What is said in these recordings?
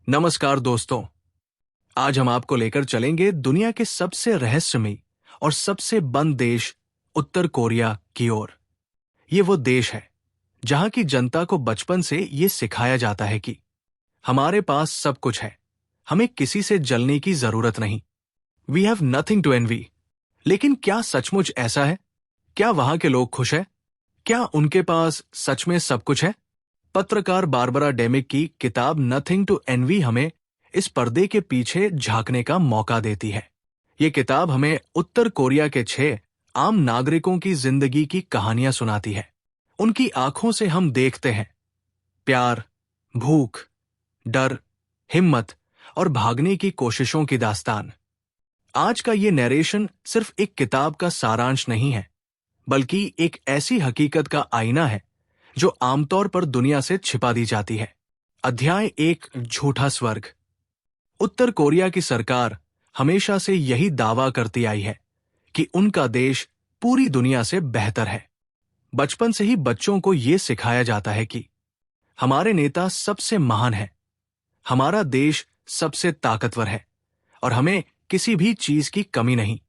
नमस्कार दोस्तों। आज हम आपको लेकर चलेंगे दुनिया के सबसे रहस्यमयी और सबसे बंद देश उत्तर कोरिया की ओर। ये वो देश है जहां की जनता को बचपन से ये सिखाया जाता है कि हमारे पास सब कुछ है, हमें किसी से जलने की जरूरत नहीं। We have nothing to envy. लेकिन क्या सचमुच ऐसा है? क्या वहां के लोग खुश हैं? क्या उनके पास सच में सब कुछ है? पत्रकार बारबरा डेमिक की किताब नथिंग टू एनवी हमें इस पर्दे के पीछे झांकने का मौका देती है। ये किताब हमें उत्तर कोरिया के 6 आम नागरिकों की जिंदगी की कहानियां सुनाती है। उनकी आंखों से हम देखते हैं प्यार, भूख, डर, हिम्मत और भागने की कोशिशों की दास्तान। आज का ये नैरेशन सिर्फ एक किताब का सारांश नहीं है, बल्कि एक ऐसी हकीकत का आईना है जो आमतौर पर दुनिया से छिपा दी जाती है। अध्याय 1, झूठा स्वर्ग। उत्तर कोरिया की सरकार हमेशा से यही दावा करती आई है कि उनका देश पूरी दुनिया से बेहतर है। बचपन से ही बच्चों को यह सिखाया जाता है कि हमारे नेता सबसे महान है, हमारा देश सबसे ताकतवर है और हमें किसी भी चीज की कमी नहीं।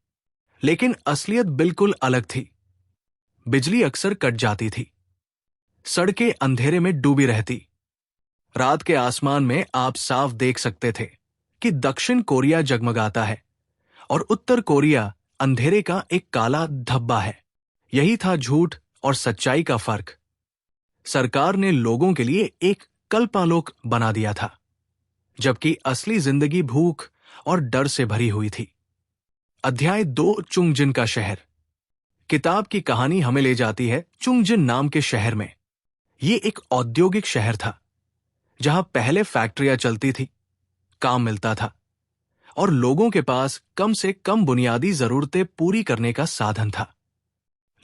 लेकिन असलियत बिल्कुल अलग थी। बिजली अक्सर कट जाती थी, सड़कें अंधेरे में डूबी रहती। रात के आसमान में आप साफ देख सकते थे कि दक्षिण कोरिया जगमगाता है और उत्तर कोरिया अंधेरे का एक काला धब्बा है। यही था झूठ और सच्चाई का फर्क। सरकार ने लोगों के लिए एक कल्पालोक बना दिया था, जबकि असली जिंदगी भूख और डर से भरी हुई थी। अध्याय 2, चुंगजिन का शहर। किताब की कहानी हमें ले जाती है चुंगजिन नाम के शहर में। ये एक औद्योगिक शहर था जहां पहले फैक्ट्रियां चलती थी, काम मिलता था और लोगों के पास कम से कम बुनियादी जरूरतें पूरी करने का साधन था।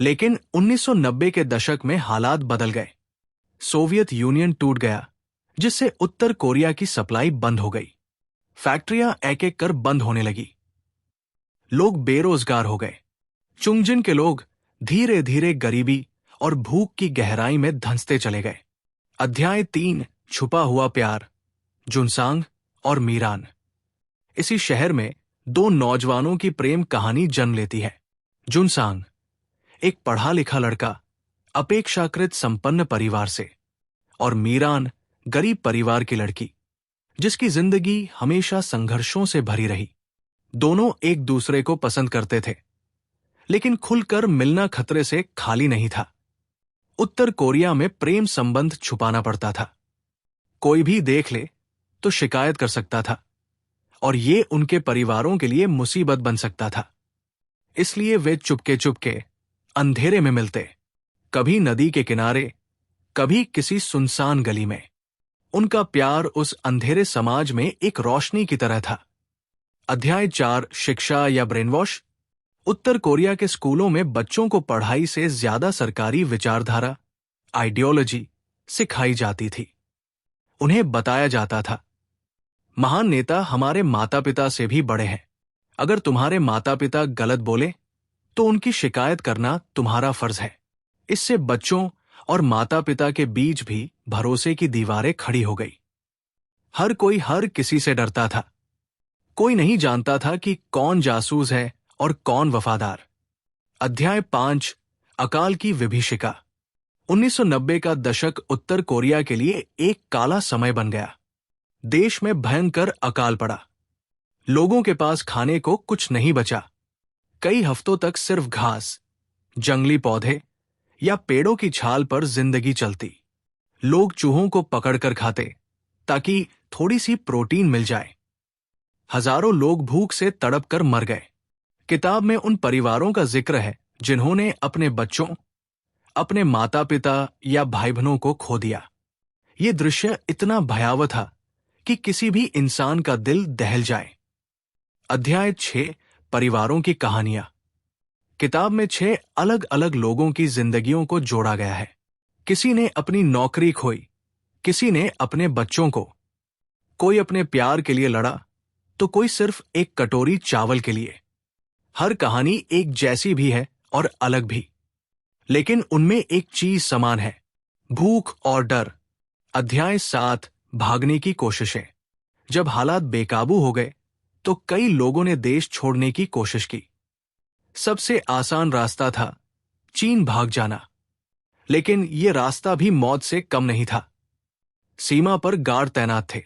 लेकिन 1990 के दशक में हालात बदल गए। सोवियत यूनियन टूट गया, जिससे उत्तर कोरिया की सप्लाई बंद हो गई। फैक्ट्रियां एक एक कर बंद होने लगी। लोग बेरोजगार हो गए। चुंगजिन के लोग धीरे धीरे गरीबी और भूख की गहराई में धंसते चले गए। अध्याय 3, छुपा हुआ प्यार। जुनसांग और मीरान। इसी शहर में 2 नौजवानों की प्रेम कहानी जन्म लेती है। जुनसांग एक पढ़ा लिखा लड़का, अपेक्षाकृत संपन्न परिवार से, और मीरान गरीब परिवार की लड़की, जिसकी जिंदगी हमेशा संघर्षों से भरी रही। दोनों एक दूसरे को पसंद करते थे, लेकिन खुलकर मिलना खतरे से खाली नहीं था। उत्तर कोरिया में प्रेम संबंध छुपाना पड़ता था। कोई भी देख ले तो शिकायत कर सकता था और ये उनके परिवारों के लिए मुसीबत बन सकता था। इसलिए वे चुपके चुपके अंधेरे में मिलते, कभी नदी के किनारे, कभी किसी सुनसान गली में। उनका प्यार उस अंधेरे समाज में एक रोशनी की तरह था। अध्याय 4, शिक्षा या ब्रेन वॉश। उत्तर कोरिया के स्कूलों में बच्चों को पढ़ाई से ज्यादा सरकारी विचारधारा, आइडियोलॉजी सिखाई जाती थी। उन्हें बताया जाता था, महान नेता हमारे माता पिता से भी बड़े हैं। अगर तुम्हारे माता पिता गलत बोले तो उनकी शिकायत करना तुम्हारा फर्ज है। इससे बच्चों और माता पिता के बीच भी भरोसे की दीवारें खड़ी हो गई। हर कोई हर किसी से डरता था। कोई नहीं जानता था कि कौन जासूस है और कौन वफादार। अध्याय 5, अकाल की विभीषिका। 1990 का दशक उत्तर कोरिया के लिए एक काला समय बन गया। देश में भयंकर अकाल पड़ा। लोगों के पास खाने को कुछ नहीं बचा। कई हफ्तों तक सिर्फ घास, जंगली पौधे या पेड़ों की छाल पर जिंदगी चलती। लोग चूहों को पकड़कर खाते ताकि थोड़ी सी प्रोटीन मिल जाए। हजारों लोग भूख से तड़प कर मर गए। किताब में उन परिवारों का जिक्र है जिन्होंने अपने बच्चों, अपने माता पिता या भाई बहनों को खो दिया। ये दृश्य इतना भयावह था कि किसी भी इंसान का दिल दहल जाए। अध्याय 6, परिवारों की कहानियां। किताब में 6 अलग अलग लोगों की जिंदगियों को जोड़ा गया है। किसी ने अपनी नौकरी खोई, किसी ने अपने बच्चों को, कोई अपने प्यार के लिए लड़ा तो कोई सिर्फ एक कटोरी चावल के लिए। हर कहानी एक जैसी भी है और अलग भी, लेकिन उनमें एक चीज समान है, भूख और डर। अध्याय 7, भागने की कोशिशें। जब हालात बेकाबू हो गए तो कई लोगों ने देश छोड़ने की कोशिश की। सबसे आसान रास्ता था चीन भाग जाना, लेकिन यह रास्ता भी मौत से कम नहीं था। सीमा पर गार्ड तैनात थे।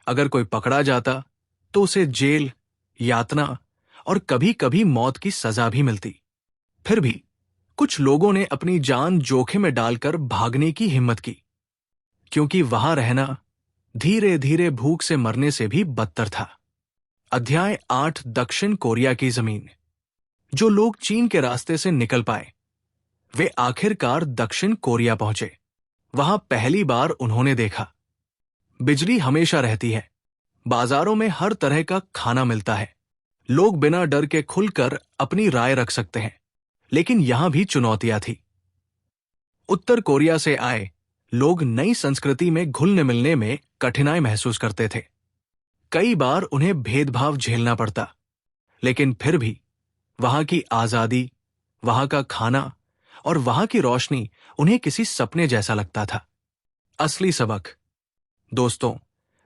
अगर कोई पकड़ा जाता तो उसे जेल, यातना और कभी कभी मौत की सजा भी मिलती। फिर भी कुछ लोगों ने अपनी जान जोखिम में डालकर भागने की हिम्मत की, क्योंकि वहां रहना धीरे धीरे भूख से मरने से भी बदतर था। अध्याय 8, दक्षिण कोरिया की जमीन। जो लोग चीन के रास्ते से निकल पाए वे आखिरकार दक्षिण कोरिया पहुंचे। वहां पहली बार उन्होंने देखा, बिजली हमेशा रहती है, बाजारों में हर तरह का खाना मिलता है, लोग बिना डर के खुलकर अपनी राय रख सकते हैं। लेकिन यहां भी चुनौतियां थी। उत्तर कोरिया से आए लोग नई संस्कृति में घुलने मिलने में कठिनाई महसूस करते थे। कई बार उन्हें भेदभाव झेलना पड़ता, लेकिन फिर भी वहां की आजादी, वहां का खाना और वहां की रोशनी उन्हें किसी सपने जैसा लगता था। असली सबक। दोस्तों,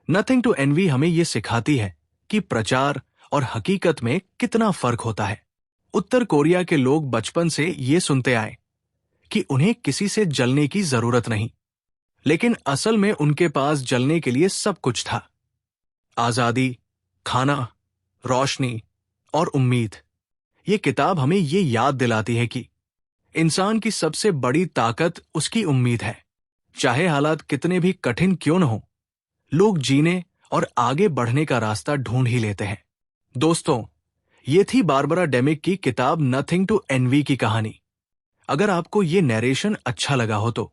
नथिंग टू एनवी हमें यह सिखाती है कि प्रचार और हकीकत में कितना फर्क होता है। उत्तर कोरिया के लोग बचपन से ये सुनते आए कि उन्हें किसी से जलने की जरूरत नहीं, लेकिन असल में उनके पास जलने के लिए सब कुछ था। आजादी, खाना, रोशनी और उम्मीद। ये किताब हमें ये याद दिलाती है कि इंसान की सबसे बड़ी ताकत उसकी उम्मीद है। चाहे हालात कितने भी कठिन क्यों न हो, लोग जीने और आगे बढ़ने का रास्ता ढूंढ ही लेते हैं। दोस्तों, ये थी बारबरा डेमिक की किताब नथिंग टू एनवी की कहानी। अगर आपको ये नरेशन अच्छा लगा हो तो